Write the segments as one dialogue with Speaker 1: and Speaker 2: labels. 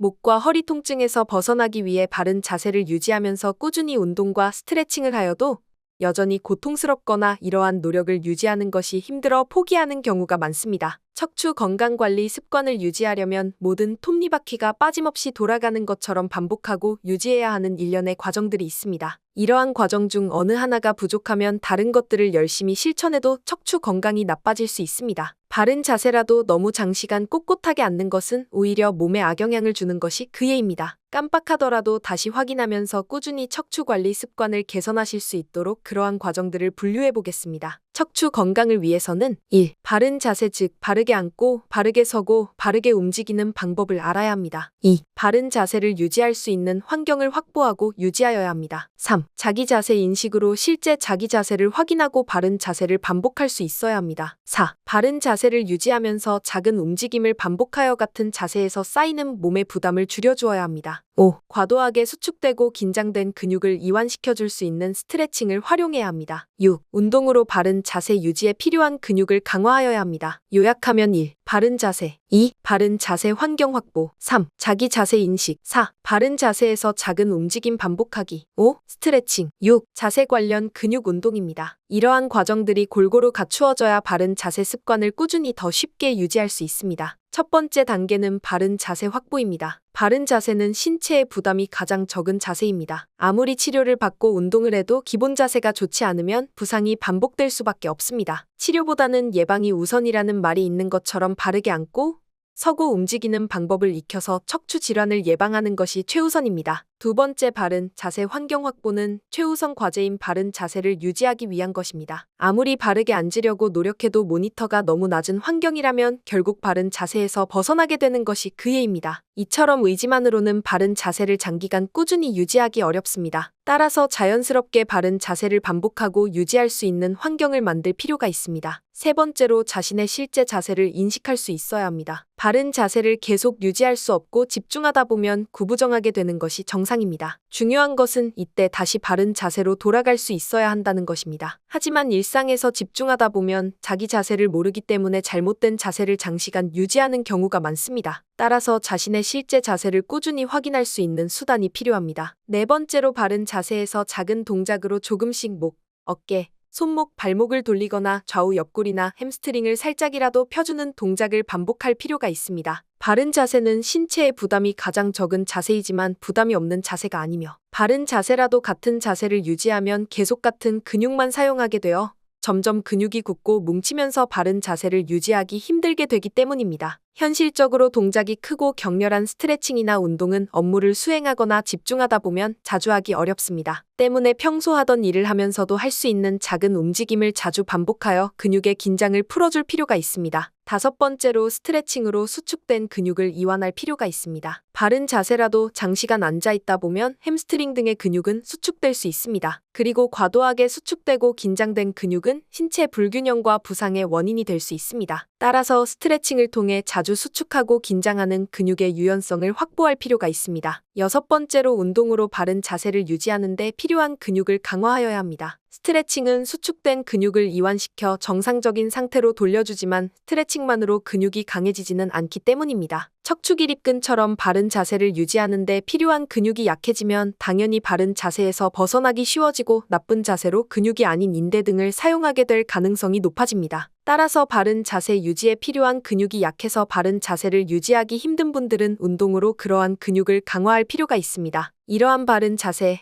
Speaker 1: 목과 허리 통증에서 벗어나기 위해 바른 자세를 유지하면서 꾸준히 운동과 스트레칭을 하여도 여전히 고통스럽거나 이러한 노력을 유지하는 것이 힘들어 포기하는 경우가 많습니다. 척추 건강관리 습관을 유지하려면 모든 톱니바퀴가 빠짐없이 돌아가는 것처럼 반복하고 유지해야 하는 일련의 과정들이 있습니다. 이러한 과정 중 어느 하나가 부족하면 다른 것들을 열심히 실천해도 척추 건강이 나빠질 수 있습니다. 바른 자세라도 너무 장시간 꼿꼿하게 앉는 것은 오히려 몸에 악영향을 주는 것이 그 예입니다. 깜빡하더라도 다시 확인하면서 꾸준히 척추 관리 습관을 개선하실 수 있도록 그러한 과정들을 분류해 보겠습니다. 척추 건강을 위해서는 1. 바른 자세 즉 바르게 앉고 바르게 서고 바르게 움직이는 방법을 알아야 합니다. 2. 바른 자세를 유지할 수 있는 환경을 확보하고 유지하여야 합니다. 3. 자기 자세 인식으로 실제 자기 자세를 확인하고 바른 자세를 반복할 수 있어야 합니다. 4. 바른 자세를 유지하면서 작은 움직임을 반복하여 같은 자세에서 쌓이는 몸의 부담을 줄여주어야 합니다. 5. 과도하게 수축되고 긴장된 근육을 이완시켜줄 수 있는 스트레칭을 활용해야 합니다. 6. 운동으로 바른 자세 유지에 필요한 근육을 강화하여야 합니다. 요약하면 1. 바른 자세 2. 바른 자세 환경 확보 3. 자기 자세 인식 4. 바른 자세에서 작은 움직임 반복하기 5. 스트레칭 6. 자세 관련 근육 운동입니다. 이러한 과정들이 골고루 갖추어져야 바른 자세 습관을 꾸준히 더 쉽게 유지할 수 있습니다. 첫 번째 단계는 바른 자세 확보입니다. 바른 자세는 신체의 부담이 가장 적은 자세입니다. 아무리 치료를 받고 운동을 해도 기본 자세가 좋지 않으면 부상이 반복될 수밖에 없습니다. 치료보다는 예방이 우선이라는 말이 있는 것처럼 바르게 앉고 서고 움직이는 방법을 익혀서 척추 질환을 예방하는 것이 최우선입니다. 두 번째 바른 자세 환경 확보는 최우선 과제인 바른 자세를 유지하기 위한 것입니다. 아무리 바르게 앉으려고 노력해도 모니터가 너무 낮은 환경이라면 결국 바른 자세에서 벗어나게 되는 것이 그 예입니다. 이처럼 의지만으로는 바른 자세를 장기간 꾸준히 유지하기 어렵습니다. 따라서 자연스럽게 바른 자세를 반복하고 유지할 수 있는 환경을 만들 필요가 있습니다. 세 번째로 자신의 실제 자세를 인식할 수 있어야 합니다. 바른 자세를 계속 유지할 수 없고 집중하다 보면 구부정하게 되는 것이 정상입니다. 중요한 것은 이때 다시 바른 자세로 돌아갈 수 있어야 한다는 것입니다. 하지만 일상에서 집중하다 보면 자기 자세를 모르기 때문에 잘못된 자세를 장시간 유지하는 경우가 많습니다. 따라서 자신의 실제 자세를 꾸준히 확인할 수 있는 수단이 필요합니다. 네 번째로 바른 자세에서 작은 동작으로 조금씩 목, 어깨, 손목, 발목을 돌리거나 좌우 옆구리나 햄스트링을 살짝이라도 펴주는 동작을 반복할 필요가 있습니다. 바른 자세는 신체의 부담이 가장 적은 자세이지만 부담이 없는 자세가 아니며 바른 자세라도 같은 자세를 유지하면 계속 같은 근육만 사용하게 되어 점점 근육이 굳고 뭉치면서 바른 자세를 유지하기 힘들게 되기 때문입니다. 현실적으로 동작이 크고 격렬한 스트레칭이나 운동은 업무를 수행하거나 집중하다 보면 자주 하기 어렵습니다. 때문에 평소 하던 일을 하면서도 할 수 있는 작은 움직임을 자주 반복하여 근육의 긴장을 풀어줄 필요가 있습니다. 다섯 번째로 스트레칭으로 수축된 근육을 이완할 필요가 있습니다. 바른 자세라도 장시간 앉아있다 보면 햄스트링 등의 근육은 수축될 수 있습니다. 그리고 과도하게 수축되고 긴장된 근육은 신체 불균형과 부상의 원인이 될 수 있습니다. 따라서 스트레칭을 통해 자주 수축하고 긴장하는 근육의 유연성을 확보할 필요가 있습니다. 여섯 번째로 운동으로 바른 자세를 유지하는 데 필요한 근육을 강화하여야 합니다. 스트레칭은 수축된 근육을 이완시켜 정상적인 상태로 돌려주지만 스트레칭만으로 근육이 강해지지는 않기 때문입니다. 척추기립근처럼 바른 자세를 유지하는 데 필요한 근육이 약해지면 당연히 바른 자세에서 벗어나기 쉬워지고 나쁜 자세로 근육이 아닌 인대 등을 사용하게 될 가능성이 높아집니다. 따라서 바른 자세 유지에 필요한 근육이 약해서 바른 자세를 유지하기 힘든 분들은 운동으로 그러한 근육을 강화할 필요가 있습니다. 이러한 바른 자세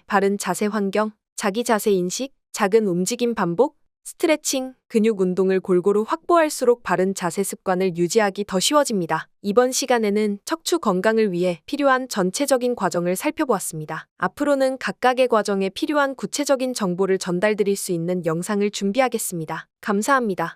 Speaker 1: 환경, 자기 자세 인식, 작은 움직임 반복, 스트레칭, 근육 운동을 골고루 확보할수록 바른 자세 습관을 유지하기 더 쉬워집니다. 이번 시간에는 척추 건강을 위해 필요한 전체적인 과정을 살펴보았습니다. 앞으로는 각각의 과정에 필요한 구체적인 정보를 전달드릴 수 있는 영상을 준비하겠습니다. 감사합니다.